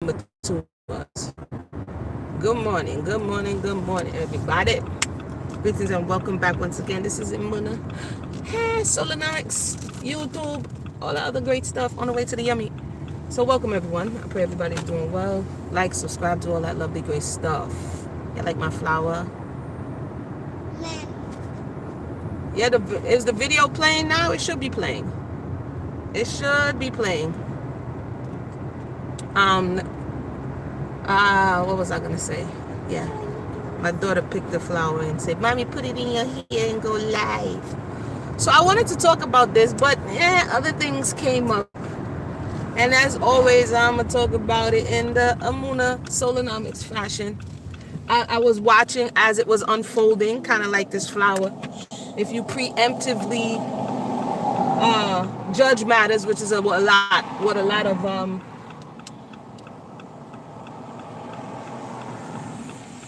to us. Good morning, everybody. Greetings and welcome back once again. This is Imuna. Hey, Solonix, YouTube, all the other great stuff on the way to the yummy. So welcome everyone. I pray everybody's doing well. Like, subscribe to all that lovely great stuff. Yeah, like my flower. Yeah, is the video playing now? It should be playing. It should be playing. What was I gonna say? Yeah, my daughter picked the flower and said, "Mommy, put it in your hair and go live." So I wanted to talk about this, but other things came up, and as always, I'm gonna talk about it in the Amuna Solonomics fashion. I was watching as it was unfolding, kind of like this flower. If you preemptively judge matters, which is what a lot of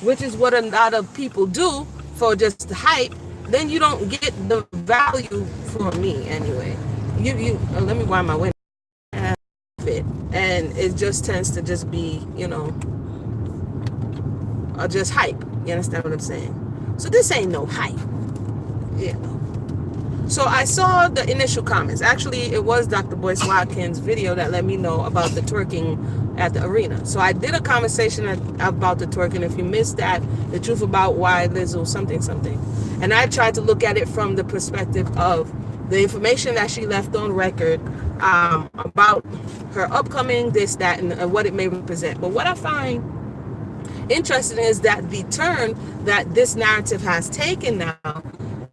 which is what a lot of people do for just the hype, then you don't get the value from me anyway. You let me wind my window. And it just tends to just be, just hype. You understand what I'm saying? So this ain't no hype. So I saw the initial comments. Actually, it was Dr.Boyce Watkins' video that let me know about the twerking at the arena. So I did a conversation about the twerking. If you missed that, the truth about why Lizzo something. And I tried to look at it from the perspective of the information that she left on record about her upcoming this, that, and what it may represent. But what I find interesting is that the turn that this narrative has taken now,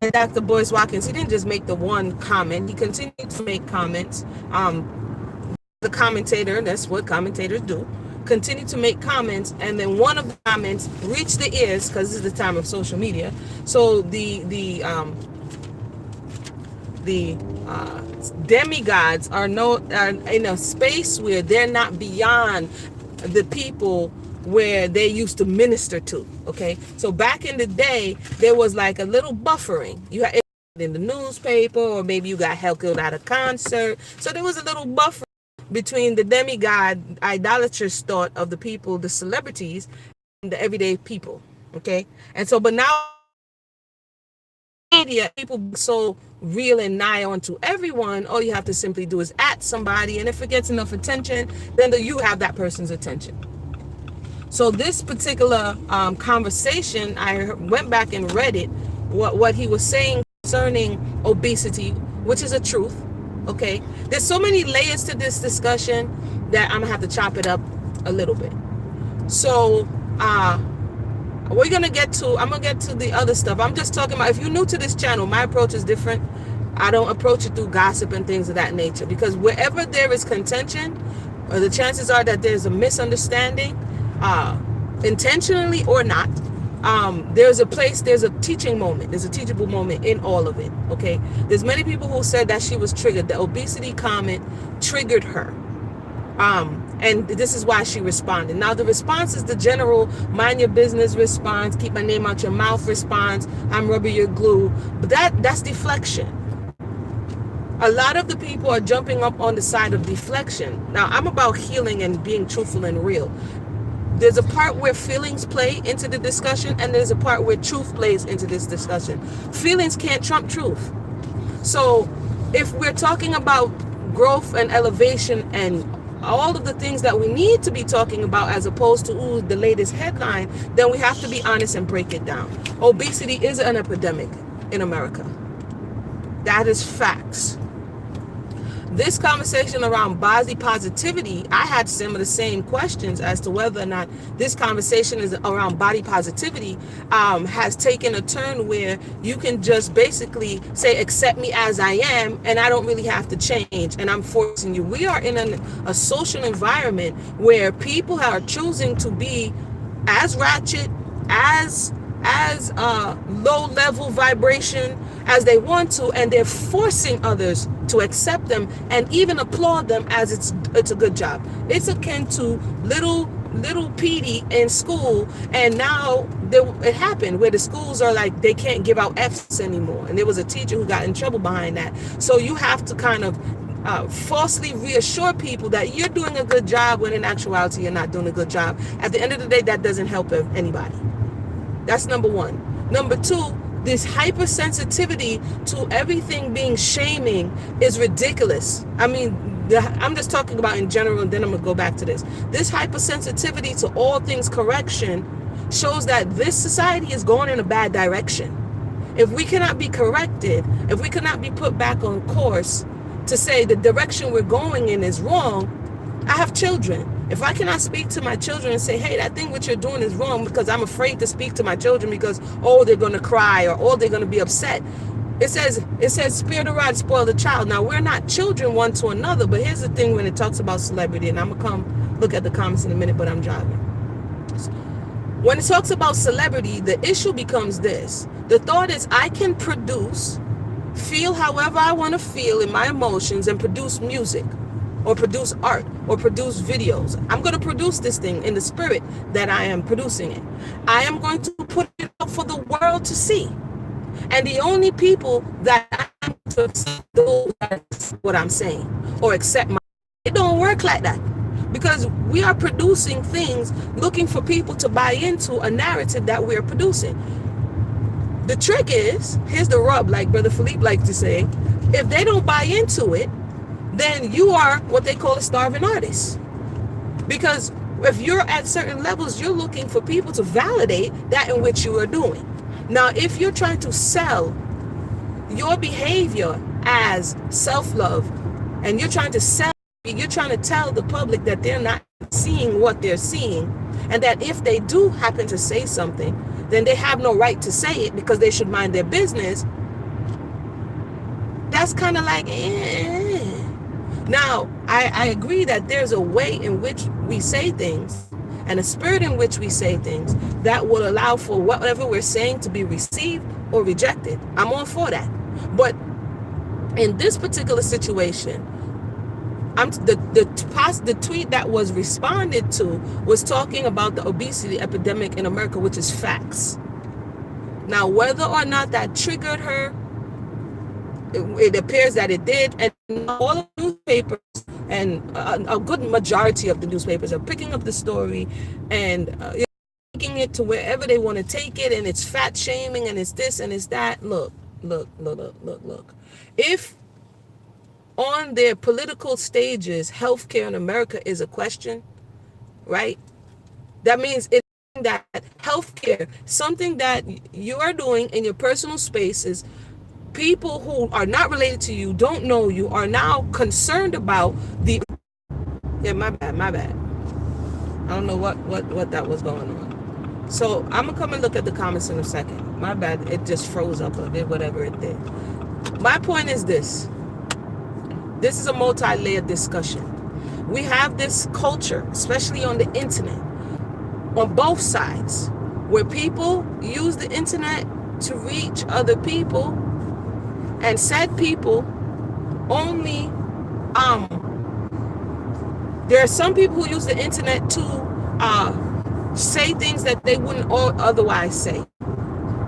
and Dr.Boyce Watkins, he didn't just make the one comment, he continued to make comments. The commentator, that's what commentators do, continue to make comments, and then one of the comments reached the ears, because this is the time of social media. So the demigods are in a space where they're not beyond the people where they used to minister to. Okay, so back in the day, there was like a little buffering. You had in the newspaper, or maybe you got heckled at a concert. So there was a little buffer between the demigod idolatrous thought of the people, the celebrities, and the everyday people. Okay, and so, but now media, people so real and nigh onto everyone, all you have to simply do is at somebody, and if it gets enough attention, then you have that person's attention. So this particular conversation, I went back and read it, what he was saying concerning obesity, which is a truth. Okay, there's so many layers to this discussion that I'm gonna have to chop it up a little bit. So I'm gonna get to the other stuff. I'm just talking about, if you're new to this channel, my approach is different. I don't approach it through gossip and things of that nature, because wherever there is contention, the chances are that there's a misunderstanding, intentionally or not. There's a teaching moment, there's a teachable moment in all of it. Okay, there's many people who said that she was triggered, the obesity comment triggered her, and this is why she responded. Now the response is the general mind your business response, keep my name out your mouth response, I'm rubber your glue, but that's deflection. A lot of the people are jumping up on the side of deflection. Now I'm about healing and being truthful and real. There's a part where feelings play into the discussion, and there's a part where truth plays into this discussion. Feelings can't trump truth. So if we're talking about growth and elevation and all of the things that we need to be talking about, as opposed to the latest headline, then we have to be honest and break it down. Obesity is an epidemic in America. That is facts. This conversation around body positivity, I had some of the same questions as to whether or not this conversation is around body positivity has taken a turn where you can just basically say, accept me as I am, and I don't really have to change, and I'm forcing you. We are in a social environment where people are choosing to be as ratchet, as low level vibration as they want to, and they're forcing others to accept them and even applaud them as it's a good job. It's akin to little Petey in school, and now it happened where the schools are like, they can't give out F's anymore, and there was a teacher who got in trouble behind that. So you have to kind of falsely reassure people that you're doing a good job when in actuality you're not doing a good job. At the end of the day, that doesn't help anybody. That's number one. Number two, this hypersensitivity to everything being shaming is ridiculous. I mean, I'm just talking about in general, and then I'm going to go back to this. This hypersensitivity to all things correction shows that this society is going in a bad direction. If we cannot be corrected, if we cannot be put back on course to say the direction we're going in is wrong, I have children. If I cannot speak to my children and say, hey, that thing what you're doing is wrong, because I'm afraid to speak to my children because, oh, they're going to cry or, oh, they're going to be upset. It says, spare the rod, spoil the child. Now, we're not children one to another, but here's the thing when it talks about celebrity, and I'm going to come look at the comments in a minute, but I'm driving. When it talks about celebrity, the issue becomes this. The thought is I can produce, feel however I want to feel in my emotions and produce music or produce art or produce videos. I'm going to produce this thing in the spirit that I am producing it. I am going to put it up for the world to see. And the only people that I'm to accept what I'm saying or accept my, it don't work like that. Because we are producing things looking for people to buy into a narrative that we're producing. The trick is, here's the rub, like Brother Philippe likes to say, if they don't buy into it, then you are what they call a starving artist. Because if you're at certain levels, you're looking for people to validate that in which you are doing. Now, if you're trying to sell your behavior as self-love, and you're trying to tell the public that they're not seeing what they're seeing, and that if they do happen to say something, then they have no right to say it because they should mind their business. That's kind of like, Now, I agree that there's a way in which we say things and a spirit in which we say things that will allow for whatever we're saying to be received or rejected. I'm all for that. But in this particular situation, the tweet that was responded to was talking about the obesity epidemic in America, which is facts. Now, whether or not that triggered her, it appears that it did, and all the newspapers and a good majority of the newspapers are picking up the story and taking it to wherever they want to take it, and it's fat shaming and it's this and it's that. Look. If on their political stages, healthcare in America is a question, right? That means it's that healthcare, something that you are doing in your personal spaces, people who are not related to you, don't know you, are now concerned about the... Yeah, my bad. I don't know what that was going on. So I'm gonna come and look at the comments in a second. My bad, it just froze up a bit, whatever it did. My point is this. This is a multi-layered discussion. We have this culture, especially on the internet, on both sides, where people use the internet to reach other people, and said people only, there are some people who use the internet to say things that they wouldn't otherwise say,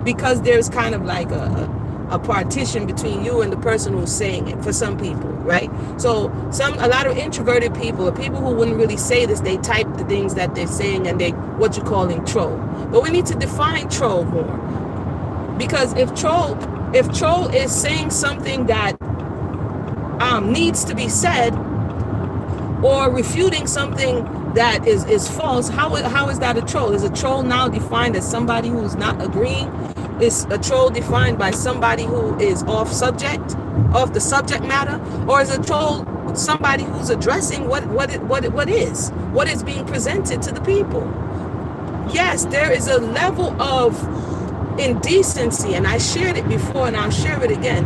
because there's kind of like a partition between you and the person who's saying it for some people, right? So a lot of introverted people, or people who wouldn't really say this, they type the things that they're saying and they what you're calling troll. But we need to define troll more, because if troll is saying something that needs to be said, or refuting something that is false, how is that a troll? Is a troll now defined as somebody who's not agreeing? Is a troll defined by somebody who is off the subject matter? Or is a troll somebody who's addressing what is being presented to the people? Yes, there is a level of indecency, and I shared it before and I'll share it again.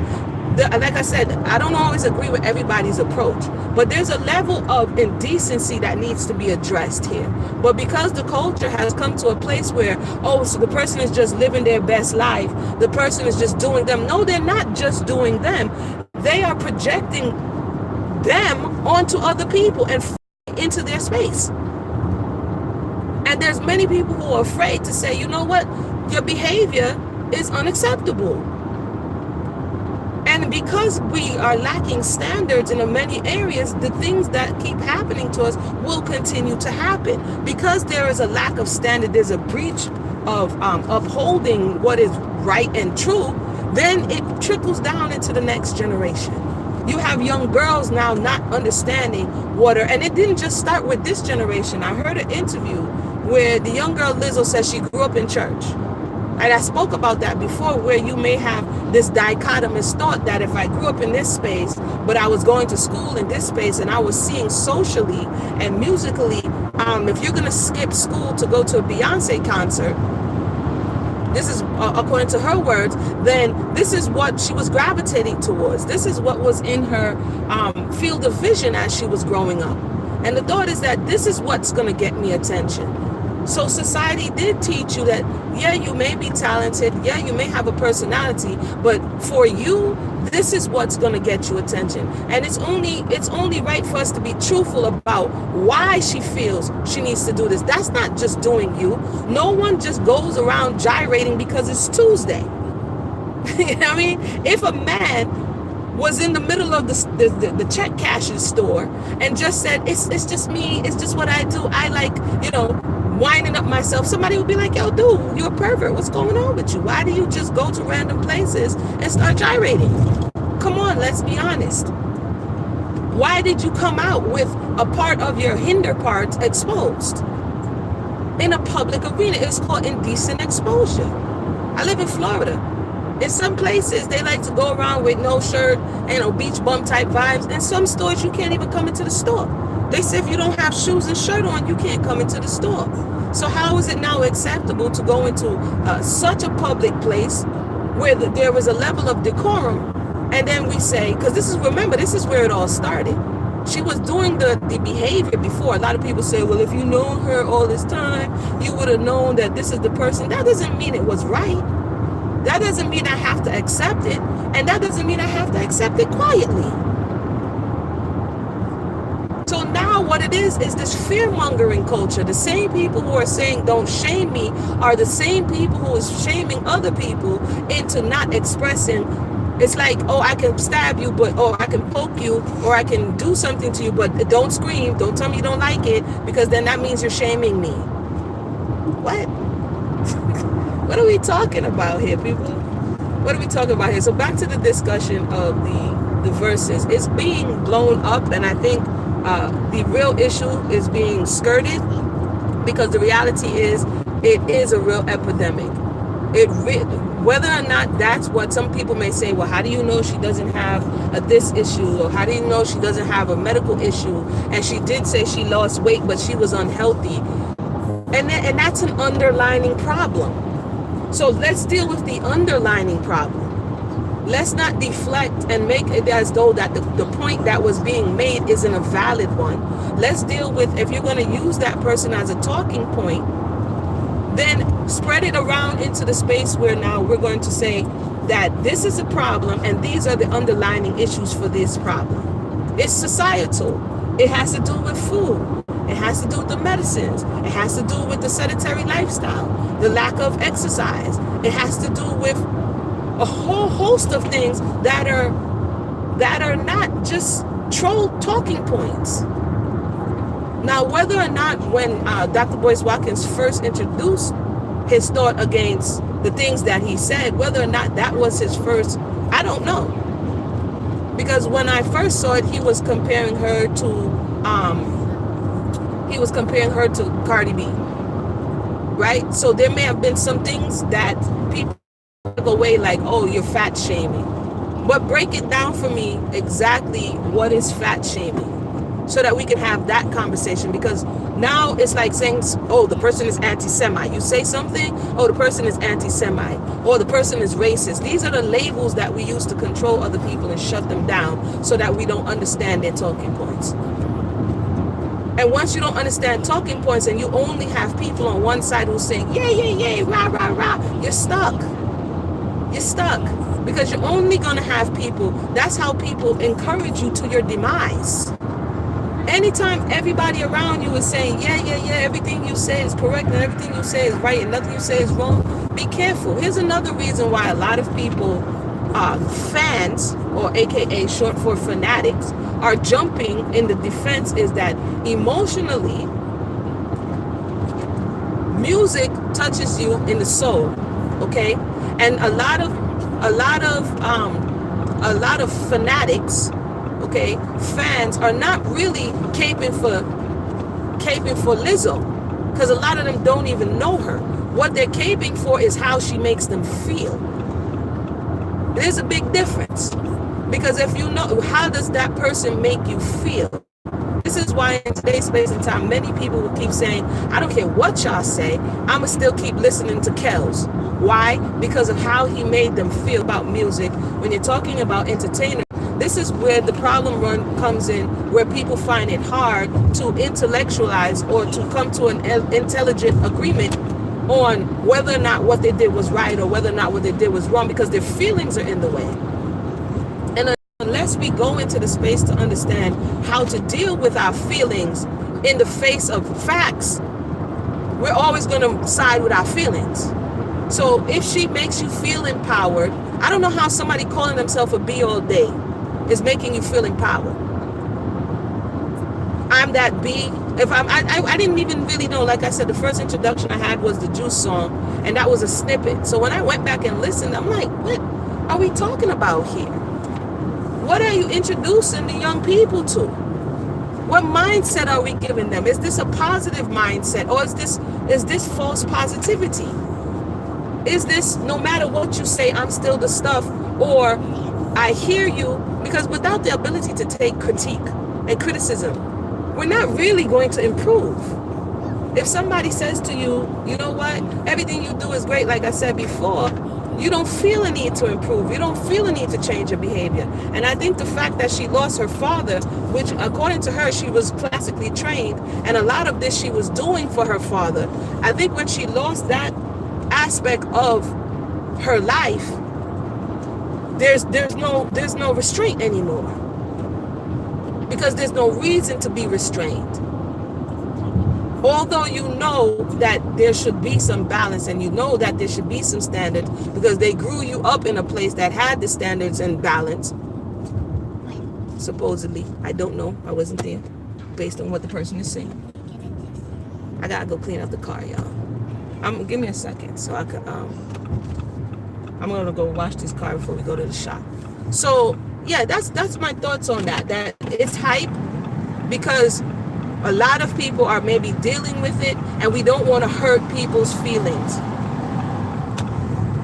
Like I said, I don't always agree with everybody's approach, but there's a level of indecency that needs to be addressed here. But because the culture has come to a place where, so the person is just living their best life, the person is just doing them. No, they're not just doing them. They are projecting them onto other people and into their space. And there's many people who are afraid to say, you know what, your behavior is unacceptable. And And because we are lacking standards in many areas, the things that keep happening to us will continue to happen. Because there is a lack of standard, there's a breach of upholding what is right and true, then it trickles down into the next generation. You have young girls now not understanding and it didn't just start with this generation. I heard an interview where the young girl Lizzo says she grew up in church. And I spoke about that before, where you may have this dichotomous thought that if I grew up in this space, but I was going to school in this space and I was seeing socially and musically, if you're going to skip school to go to a Beyonce concert, this is according to her words, then this is what she was gravitating towards. This is what was in her field of vision as she was growing up. And the thought is that this is what's going to get me attention. So society did teach you that, yeah, you may be talented, yeah, you may have a personality, but for you, this is what's going to get you attention. And it's only right for us to be truthful about why she feels she needs to do this. That's not just doing you. No one just goes around gyrating because it's Tuesday. You know what I mean? If a man was in the middle of the check cashing store and just said, it's just me, it's just what I do, I like, winding up myself, somebody would be like, yo, dude, you're a pervert. What's going on with you? Why do you just go to random places and start gyrating? Come on, let's be honest. Why did you come out with a part of your hinder parts exposed in a public arena? It's called indecent exposure. I live in Florida. In some places, they like to go around with no shirt and beach bum type vibes. In some stores, you can't even come into the store. They say if you don't have shoes and shirt on, you can't come into the store. So how is it now acceptable to go into such a public place where there is a level of decorum, and then we say, because this is where it all started. She was doing the behavior before. A lot of people say, well, if you known her all this time, you would have known that this is the person. That doesn't mean it was right. That doesn't mean I have to accept it. And that doesn't mean I have to accept it quietly. So now what it is this fear-mongering culture. The same people who are saying don't shame me are the same people who is shaming other people into not expressing. It's like, oh, I can stab you, or I can poke you, or I can do something to you, but don't scream. Don't tell me you don't like it, because then that means you're shaming me. What? What are we talking about here, people? What are we talking about here? So back to the discussion of the verses. It's being blown up, and I think the real issue is being skirted, because the reality is it is a real epidemic. Whether or not that's what some people may say, well, how do you know she doesn't have this issue, or how do you know she doesn't have a medical issue? And she did say she lost weight, but she was unhealthy. And that's an underlying problem. So let's deal with the underlying problem. Let's not deflect and make it as though that the point that was being made isn't a valid one. Let's deal with, if you're going to use that person as a talking point, then spread it around into the space where now we're going to say that this is a problem and these are the underlying issues for this problem. It's societal. It has to do with food. It has to do with the medicines. It has to do with the sedentary lifestyle, the lack of exercise. It has to do with a whole host of things that are not just troll talking points. Now, whether or not when Dr. Boyce Watkins first introduced his thought against the things that he said, whether or not that was his first, I don't know. Because when I first saw it, he was comparing her to Cardi B, right? So there may have been some things that people took away like, oh, you're fat shaming. But break it down for me exactly what is fat shaming, so that we can have that conversation. Because now it's like saying, oh, the person is anti-Semite. You say something, oh, the person is anti-Semite, or the person is racist. These are the labels that we use to control other people and shut them down so that we don't understand their talking points. And once you don't understand talking points and you only have people on one side who's saying, yeah, yeah, yeah, rah, rah, rah, you're stuck. You're stuck. Because you're only going to have people, that's how people encourage you to your demise. Anytime everybody around you is saying, yeah, yeah, yeah, everything you say is correct and everything you say is right and nothing you say is wrong, be careful. Here's another reason why a lot of people fans, or AKA short for fanatics, are jumping in the defense is that emotionally, music touches you in the soul, okay? And a lot of fanatics, okay, fans are not really caping for Lizzo, because a lot of them don't even know her. What they're caping for is how she makes them feel. There's a big difference, because if you know, how does that person make you feel? This is why in today's space and time, many people will keep saying, I don't care what y'all say, I'ma still keep listening to Kells. Why? Because of how he made them feel about music. When you're talking about entertainers, this is where the problem comes in, where people find it hard to intellectualize or to come to an intelligent agreement on whether or not what they did was right or whether or not what they did was wrong, because their feelings are in the way. And unless we go into the space to understand how to deal with our feelings in the face of facts, we're always going to side with our feelings. So if she makes you feel empowered, I don't know how somebody calling themselves a B all day is making you feel empowered. I'm that B. If I didn't even really know. Like I said, the first introduction I had was the Juice song, and that was a snippet. So when I went back and listened, I'm like, what are we talking about here? What are you introducing the young people to? What mindset are we giving them? Is this a positive mindset, or is this false positivity? Is this, no matter what you say, I'm still the stuff, or I hear you? Because without the ability to take critique and criticism, we're not really going to improve. If somebody says to you, you know what, everything you do is great, like I said before, you don't feel a need to improve. You don't feel a need to change your behavior. And I think the fact that she lost her father, which according to her, she was classically trained, and a lot of this she was doing for her father. I think when she lost that aspect of her life, there's no restraint anymore. Because there's no reason to be restrained. Although you know that there should be some balance, and you know that there should be some standards, because they grew you up in a place that had the standards and balance. Supposedly. I don't know. I wasn't there. Based on what the person is saying. I gotta go clean up the car, y'all. Give me a second so I could I'm gonna go wash this car before we go to the shop. So yeah, that's my thoughts on that. That it's hype because a lot of people are maybe dealing with it, and we don't want to hurt people's feelings.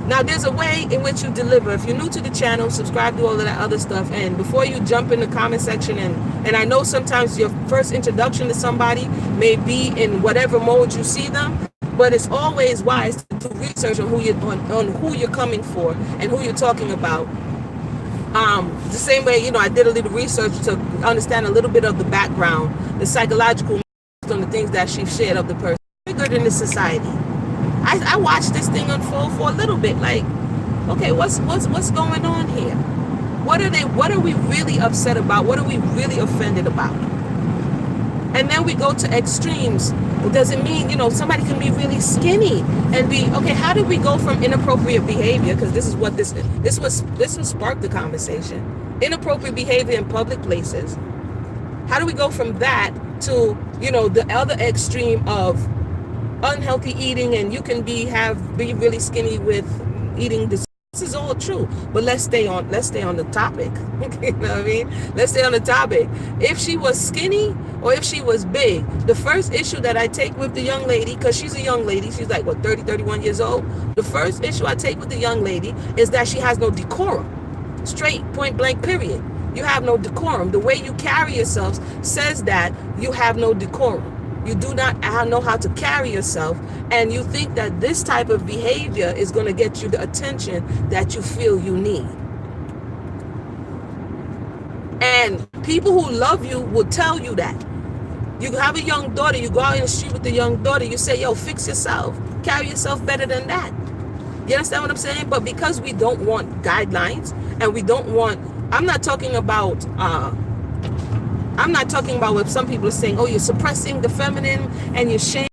Now, there's a way in which you deliver. If you're new to the channel, subscribe to all of that other stuff. And before you jump in the comment section, and I know sometimes your first introduction to somebody may be in whatever mode you see them, but it's always wise to do research on who you're coming for and who you're talking about. The same way, I did a little research to understand a little bit of the background, the psychological on the things that she shared of the person. Bigger than the society. I watched this thing unfold for a little bit. Like, okay, what's going on here? What are we really upset about? What are we really offended about? And then we go to extremes. It doesn't mean, somebody can be really skinny and be, okay, how did we go from inappropriate behavior? Because this is what this will spark the conversation. Inappropriate behavior in public places. How do we go from that to, the other extreme of unhealthy eating, and you can be really skinny with eating this? This is all true, but let's stay on the topic. You know what I mean? Let's stay on the topic. If she was skinny or if she was big, the first issue that I take with the young lady, because she's a young lady, she's like, 30, 31 years old. The first issue I take with the young lady is that she has no decorum. Straight, point blank, period. You have no decorum. The way you carry yourself says that you have no decorum. You do not know how to carry yourself, and you think that this type of behavior is going to get you the attention that you feel you need. And people who love you will tell you that. You have a young daughter, you go out in the street with the young daughter, you say, yo, fix yourself. Carry yourself better than that. You understand what I'm saying? But because we don't want guidelines, and we don't want, I'm not talking about what some people are saying, oh, you're suppressing the feminine and you're shaming.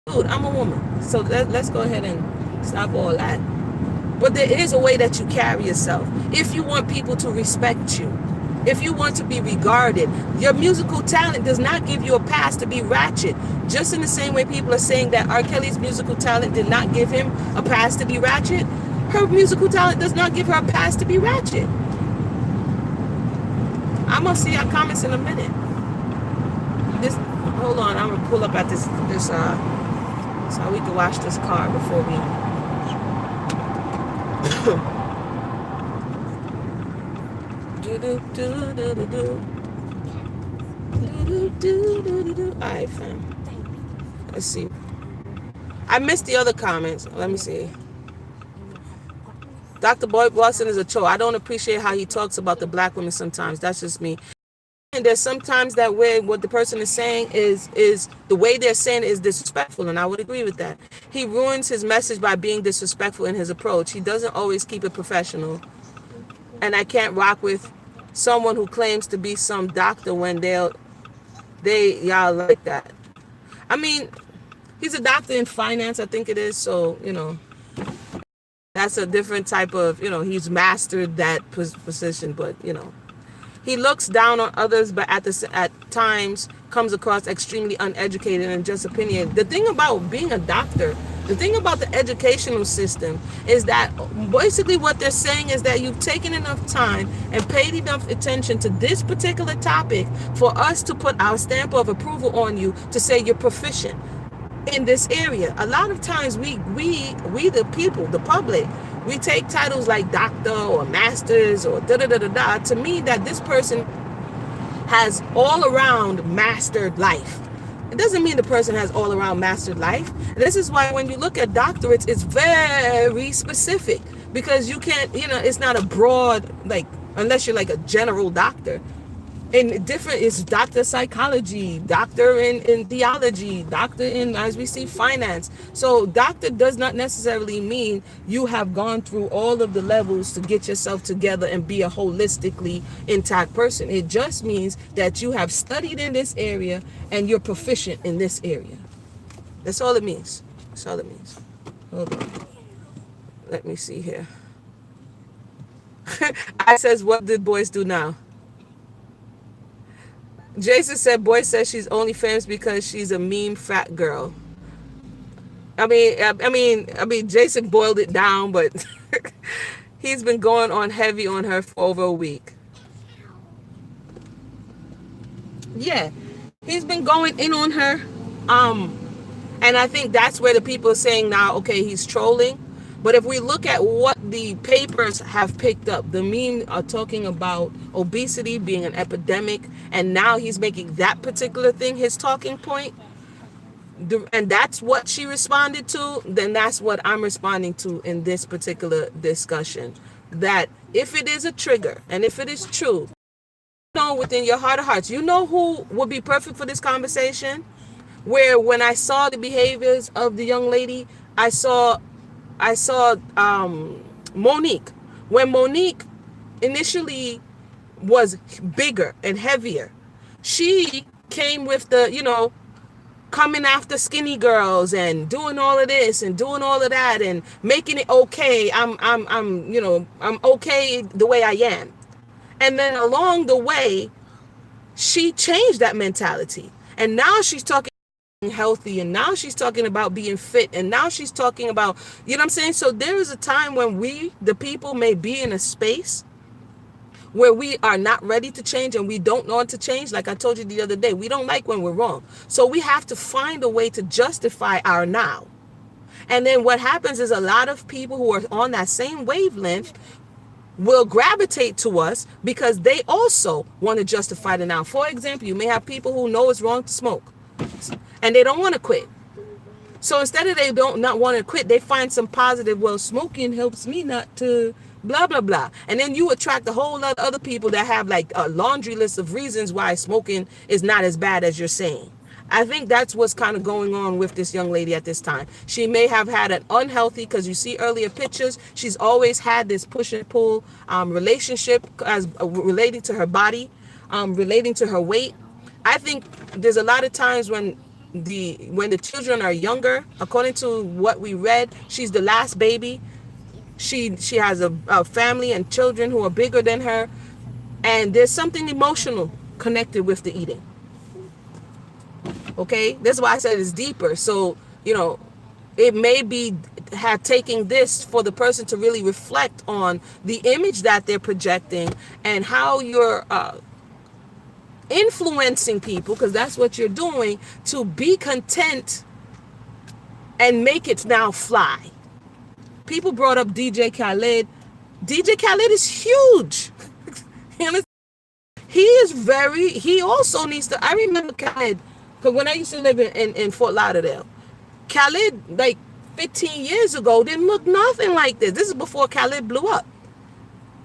Dude, I'm a woman. So let's go ahead and stop all that. But there is a way that you carry yourself. If you want people to respect you, if you want to be regarded, your musical talent does not give you a pass to be ratchet. Just in the same way people are saying that R. Kelly's musical talent did not give him a pass to be ratchet, her musical talent does not give her a pass to be ratchet. I'm gonna see our comments in a minute. This, hold on, I'm gonna pull up at this so we can wash this car before we. Alright, fam. Let's see. I missed the other comments. Let me see. Dr.Boyce is a troll. I don't appreciate how he talks about the black women sometimes. That's just me. And there's sometimes that way what the person is saying is the way they're saying it is disrespectful, and I would agree with that. He ruins his message by being disrespectful in his approach. He doesn't always keep it professional. And I can't rock with someone who claims to be some doctor when y'all like that. I mean, he's a doctor in finance, I think it is, so, that's a different type of, he's mastered that position, but, he looks down on others, but at times comes across extremely uneducated and just opinionated. The thing about being a doctor, the thing about the educational system is that basically what they're saying is that you've taken enough time and paid enough attention to this particular topic for us to put our stamp of approval on you to say you're proficient in this area. A lot of times we the people, the public, we take titles like doctor or masters or da-da-da-da-da to mean that this person has all around mastered life. It doesn't mean the person has all around mastered life. This is why when you look at doctorates, it's very specific, because you can't, it's not a broad, like, unless you're like a general doctor. And different is doctor psychology, doctor in theology, doctor in, as we see, finance. So doctor does not necessarily mean you have gone through all of the levels to get yourself together and be a holistically intact person. It just means that you have studied in this area and you're proficient in this area. That's all it means. That's all it means. Hold on. Let me see here. I says, what did Boyce do now? Jason said, Boyce says she's only famous because she's a meme fat girl. I mean, Jason boiled it down, but he's been going on heavy on her for over a week. Yeah, he's been going in on her. And I think that's where the people are saying now, okay, he's trolling. But if we look at what the papers have picked up, the meme are talking about obesity being an epidemic, and now he's making that particular thing his talking point, and that's what she responded to, then that's what I'm responding to in this particular discussion. That if it is a trigger, and if it is true, within your heart of hearts, who would be perfect for this conversation? Where when I saw the behaviors of the young lady, I saw Monique. When Monique initially was bigger and heavier, she came with the, coming after skinny girls and doing all of this and doing all of that and making it okay. I'm okay the way I am. And then along the way, she changed that mentality. And now she's talking healthy, and now she's talking about being fit, and now she's talking about, what I'm saying? So there is a time when we, the people, may be in a space where we are not ready to change and we don't want to change. Like I told you the other day, we don't like when we're wrong. So we have to find a way to justify our now. And then what happens is a lot of people who are on that same wavelength will gravitate to us because they also want to justify the now. For example, you may have people who know it's wrong to smoke and they don't want to quit. So instead of they don't not want to quit, they find some positive, well, smoking helps me not to blah, blah, blah. And then you attract a whole lot of other people that have like a laundry list of reasons why smoking is not as bad as you're saying. I think that's what's kind of going on with this young lady at this time. She may have had an unhealthy, because you see earlier pictures, she's always had this push and pull relationship as relating to her body, relating to her weight. I think there's a lot of times when the children are younger, according to what we read, she's the last baby. She has a family and children who are bigger than her, and there's something emotional connected with the eating. Okay, that's why I said it's deeper. So it may be taking this for the person to really reflect on the image that they're projecting and how you're influencing people, because that's what you're doing, to be content and make it now fly. People brought up DJ Khaled. DJ Khaled is huge. He also needs to, I remember Khaled, because when I used to live in Fort Lauderdale, Khaled, like 15 years ago, didn't look nothing like this. This is before Khaled blew up.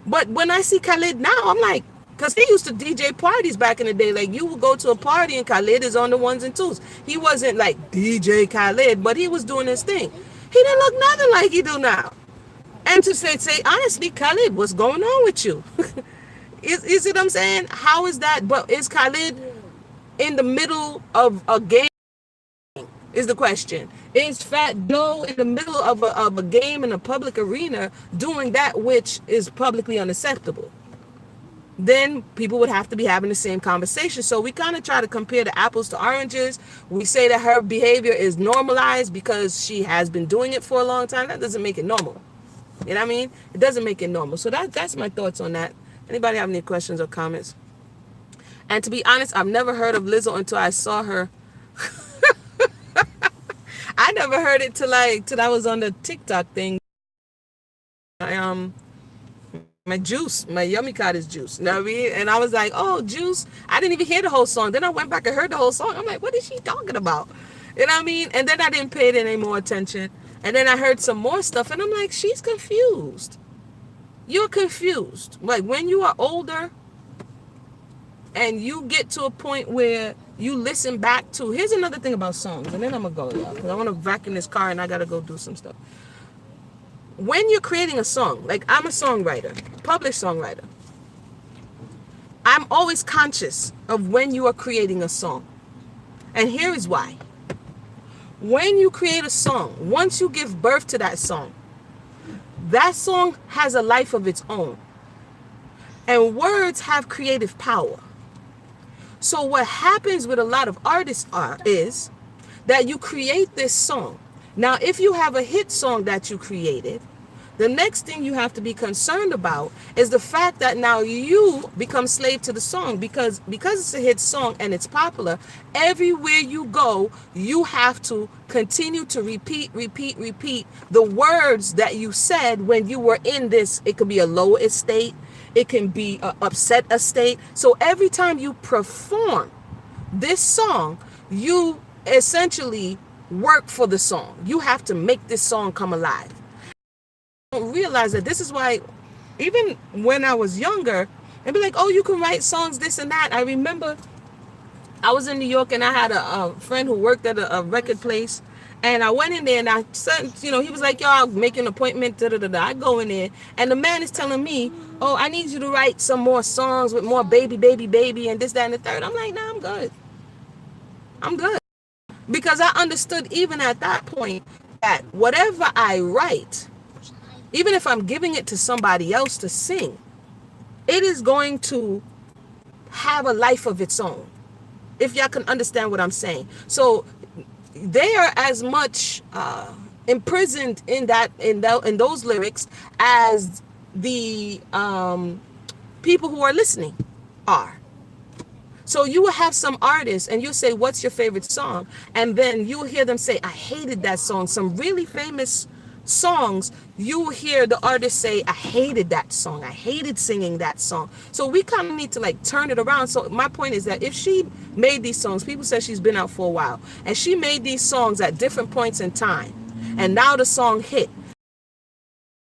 But when I see Khaled now, I'm like, because he used to DJ parties back in the day. Like, you would go to a party and Khaled is on the ones and twos. He wasn't like DJ Khaled, but he was doing his thing. He didn't look nothing like he do now. And to say honestly, Khaled, what's going on with you? Is it, I'm saying? How is that? But is Khaled in the middle of a game? Is the question. Is Fat Joe in the middle of a game in a public arena doing that which is publicly unacceptable? Then people would have to be having the same conversation. So we kind of try to compare the apples to oranges. We say that her behavior is normalized because she has been doing it for a long time. That doesn't make it normal. You know what I mean? It doesn't make it normal. So that's my thoughts on that. Anybody have any questions or comments? And to be honest, I've never heard of Lizzo until I saw her. I never heard it till I was on the TikTok thing. My juice, my Yummy Cottage juice. You know what I mean? And I was like, oh, juice. I didn't even hear the whole song. Then I went back and heard the whole song. I'm like, what is she talking about? You know what I mean? And then I didn't pay it any more attention. And then I heard some more stuff and I'm like, she's confused. You're confused. Like, when you are older and you get to a point where you listen back to, here's another thing about songs, and then I'm gonna go, y'all, because I want to vacuum this car and I gotta go do some stuff. When you're creating a song, like, I'm a songwriter, published songwriter, I'm always conscious of when you are creating a song. And here is why. When you create a song, once you give birth to that song has a life of its own. And words have creative power. So what happens with a lot of artists is that you create this song. Now, if you have a hit song that you created, the next thing you have to be concerned about is the fact that now you become slave to the song, because it's a hit song and it's popular. Everywhere you go, you have to continue to repeat the words that you said when you were in this. It could be a low estate. It can be an upset estate. So every time you perform this song, you essentially work for the song. You have to make this song come alive. Don't realize that this is why, even when I was younger, they'd be like, oh, you can write songs, this and that. I remember I was in New York and I had a friend who worked at a record place, and I went in there and I said, he was like, yo, I'll make an appointment, I go in there and the man is telling me, oh, I need you to write some more songs with more baby and this, that, and the third. I'm like, nah, I'm good. Because I understood even at that point that whatever I write, even if I'm giving it to somebody else to sing, it is going to have a life of its own. If y'all can understand what I'm saying. So they are as much imprisoned in those lyrics as the people who are listening are. So you will have some artists and you'll say, what's your favorite song? And then you'll hear them say, I hated that song. Some really famous songs, you will hear the artist say, I hated that song. I hated singing that song. So we kind of need to like turn it around. So my point is that if she made these songs, people say she's been out for a while, and she made these songs at different points in time, and now the song hit,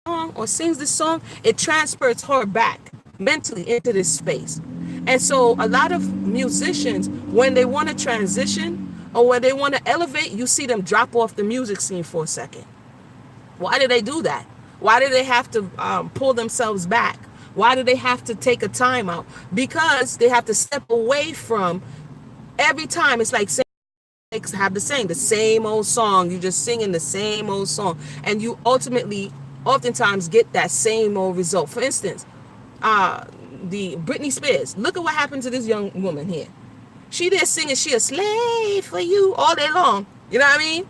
or sings this song, it transports her back mentally into this space. And so a lot of musicians, when they want to transition or when they want to elevate, you see them drop off the music scene for a second. Why do they do that? Why do they have to pull themselves back? Why do they have to take a time out? Because they have to step away from, every time it's like have the same old song. You just singing the same old song, and you ultimately oftentimes get that same old result. For instance, the Britney Spears. Look at what happened to this young woman here. She there singing, she a slave for you all day long. You know what I mean?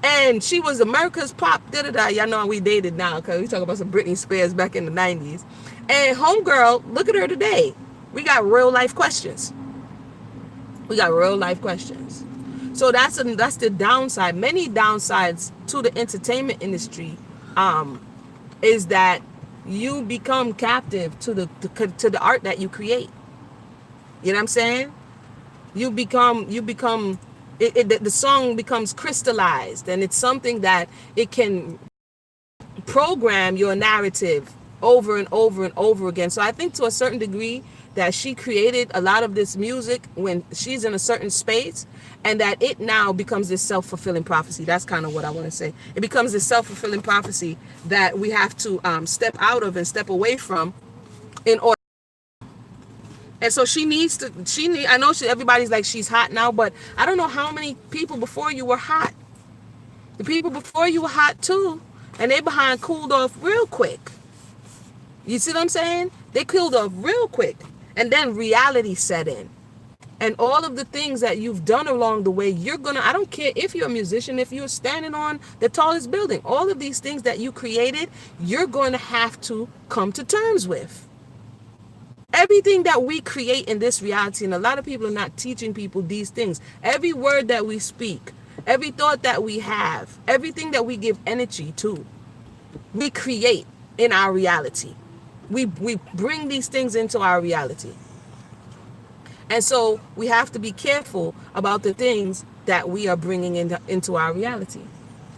And she was America's pop, da-da-da. Y'all know we dated now because we talk about some Britney Spears back in the 90s. And homegirl, look at her today. We got real life questions. We got real life questions. So that's the downside. Many downsides to the entertainment industry is that you become captive to the art that you create. You know what I'm saying? You become the song becomes crystallized, and it's something that it can program your narrative over and over and over again. So I think to a certain degree that she created a lot of this music when she's in a certain space, and that it now becomes this self-fulfilling prophecy. That's kind of what I want to say. It becomes this self-fulfilling prophecy that we have to step out of and step away from in order. And so I know everybody's like, she's hot now, but I don't know how many people before you were hot. The people before you were hot too, and they behind cooled off real quick. You see what I'm saying? They cooled off real quick, and then reality set in. And all of the things that you've done along the way, I don't care if you're a musician, if you're standing on the tallest building, all of these things that you created, you're going to have to come to terms with. Everything that we create in this reality, and a lot of people are not teaching people these things. Every word that we speak, every thought that we have, everything that we give energy to, we create in our reality. We bring these things into our reality. And so we have to be careful about the things that we are bringing into our reality.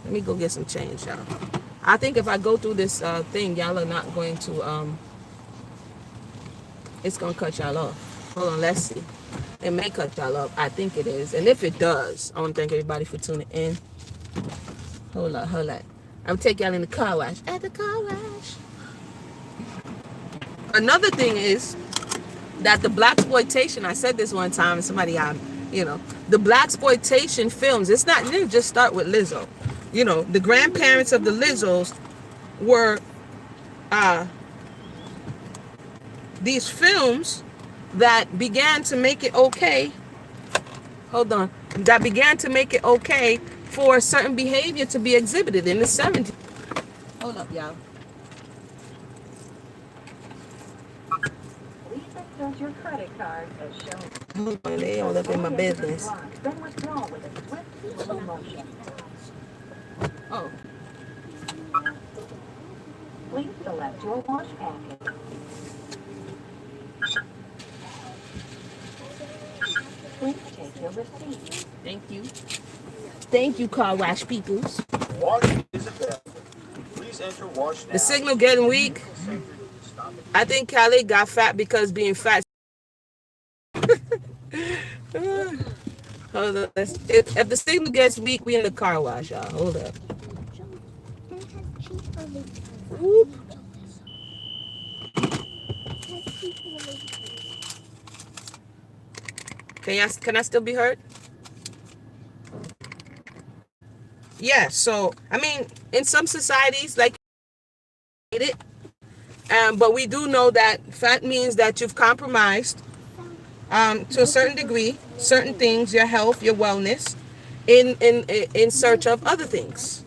Let me go get some change, y'all. I think if I go through this thing, y'all are not going to... it's going to cut y'all off. Hold on, let's see. It may cut y'all off. I think it is. And if it does, I want to thank everybody for tuning in. Hold on. I'm going to take y'all in the car wash. At the car wash. Another thing is that the blaxploitation, I said this one time, and somebody, the blaxploitation films, it didn't just start with Lizzo. The grandparents of the Lizzos were these films that began to make it okay. That began to make it okay for certain behavior to be exhibited in the 70s. Hold up, y'all. Please your credit card as shown. Hold on, they all up in my business. Then withdraw with a swift slow motion. Oh. Please select your wash packet. Please take your receipt. Thank you. Thank you, car wash peoples. Wash is available. Please enter wash now. The signal getting weak. I think Khaled got fat because being fat. Hold on. If the signal gets weak, we in the car wash, y'all. Hold up. Whoop. Can I still be heard? Yeah, so I mean, in some societies, like it, but we do know that fat means that you've compromised to a certain degree, certain things, your health, your wellness, in search of other things.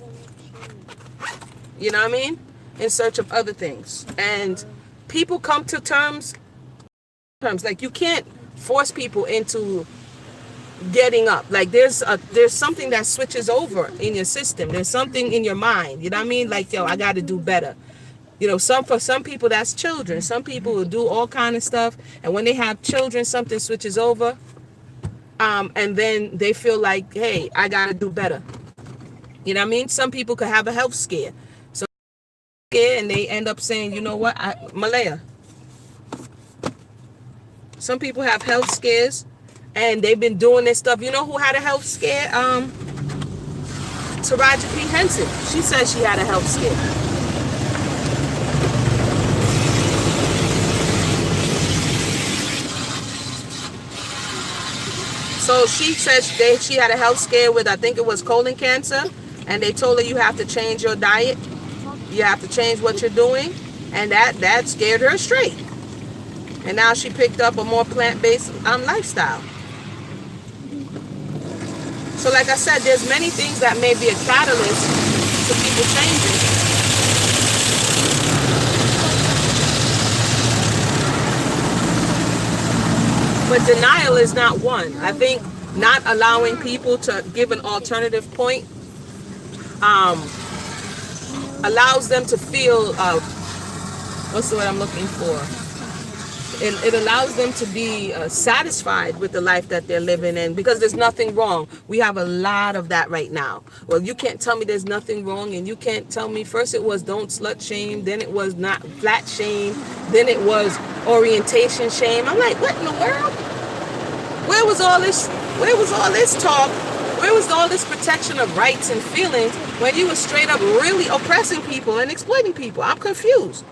You know what I mean? In search of other things. And people come to terms like you can't force people into getting up. Like there's something that switches over in your system. There's something in your mind. You know what I mean? Like, yo, I got to do better. For some people that's children. Some people will do all kind of stuff, and when they have children, something switches over, and then they feel like, hey, I got to do better. You know what I mean? Some people could have a health scare. So and they end up saying, you know what, Malaya. Some people have health scares, and they've been doing this stuff. You know who had a health scare? Taraji P. Henson. She said she had a health scare. So she said she had a health scare with, I think it was colon cancer, and they told her you have to change your diet. You have to change what you're doing, and that scared her straight. And now she picked up a more plant-based lifestyle. So like I said, there's many things that may be a catalyst to people changing. But denial is not one. I think not allowing people to give an alternative point allows them to feel, what's the word I'm looking for? It allows them to be satisfied with the life that they're living in, because there's nothing wrong. We have a lot of that right now. Well, you can't tell me there's nothing wrong, and you can't tell me, first it was don't slut shame, then it was not flat shame, then it was orientation shame. I'm like, what in the world? Where was all this talk? Where was all this protection of rights and feelings when you were straight up really oppressing people and exploiting people? I'm confused.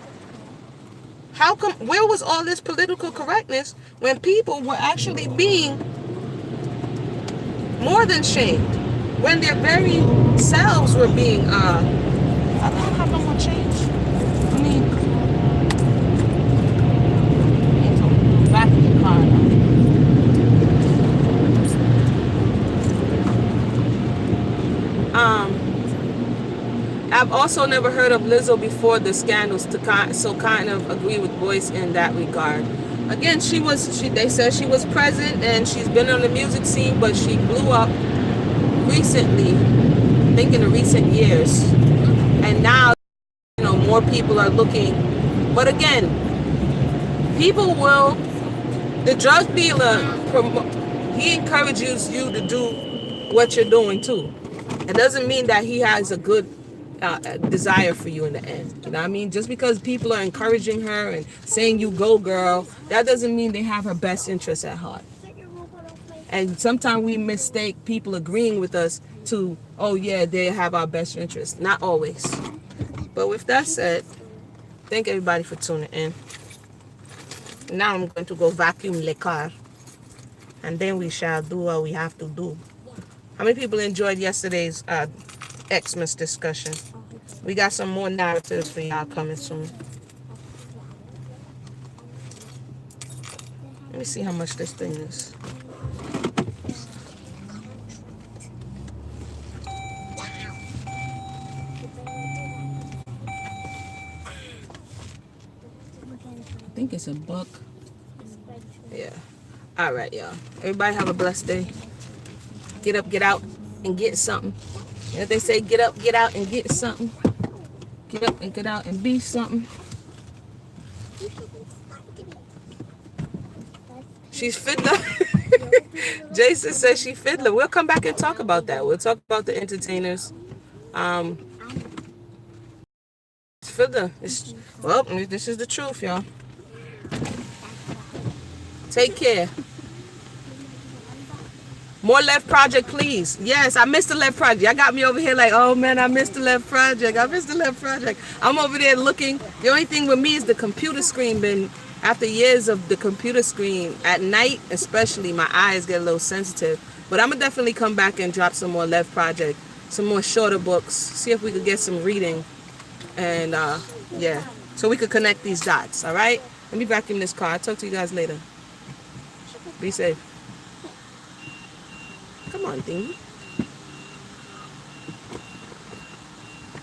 How come, where was all this political correctness when people were actually being more than shamed? When their very selves were being, I don't have no more change. I mean, back in the car now. I've also never heard of Lizzo before the scandals so kind of agree with Boyce in that regard. Again, they said she was present and she's been on the music scene, but she blew up recently, I think in the recent years. And now, more people are looking. But again, the drug dealer, he encourages you to do what you're doing too. It doesn't mean that he has a good desire for you in the end. You know what I mean? Just because people are encouraging her and saying you go girl, that doesn't mean they have her best interests at heart. And sometimes we mistake people agreeing with us to, oh yeah, they have our best interests. Not always. But with that said, thank everybody for tuning in. Now I'm going to go vacuum the car, and then we shall do what we have to do. How many people enjoyed yesterday's Xmas discussion? We got some more narratives for y'all coming soon. Let me see how much this thing is. I think it's $1. Yeah. All right, y'all. Everybody have a blessed day. Get up, get out, and get something. And if they say get up, get out, and get something, get up and get out and be something. She's fiddler. Jason says she fiddler. We'll come back and talk about that. We'll talk about the entertainers. Fiddler. Well, this is the truth, y'all. Take care. More Left Project, please. Yes, I missed the Left Project. Y'all got me over here like, oh man, I missed the Left Project. I missed the Left Project. I'm over there looking. The only thing with me is the computer screen. After years of the computer screen, at night especially, my eyes get a little sensitive. But I'm going to definitely come back and drop some more Left Project, some more shorter books, see if we could get some reading. And yeah, so we could connect these dots, all right? Let me vacuum this car. I'll talk to you guys later. Be safe. Come on, Dingy.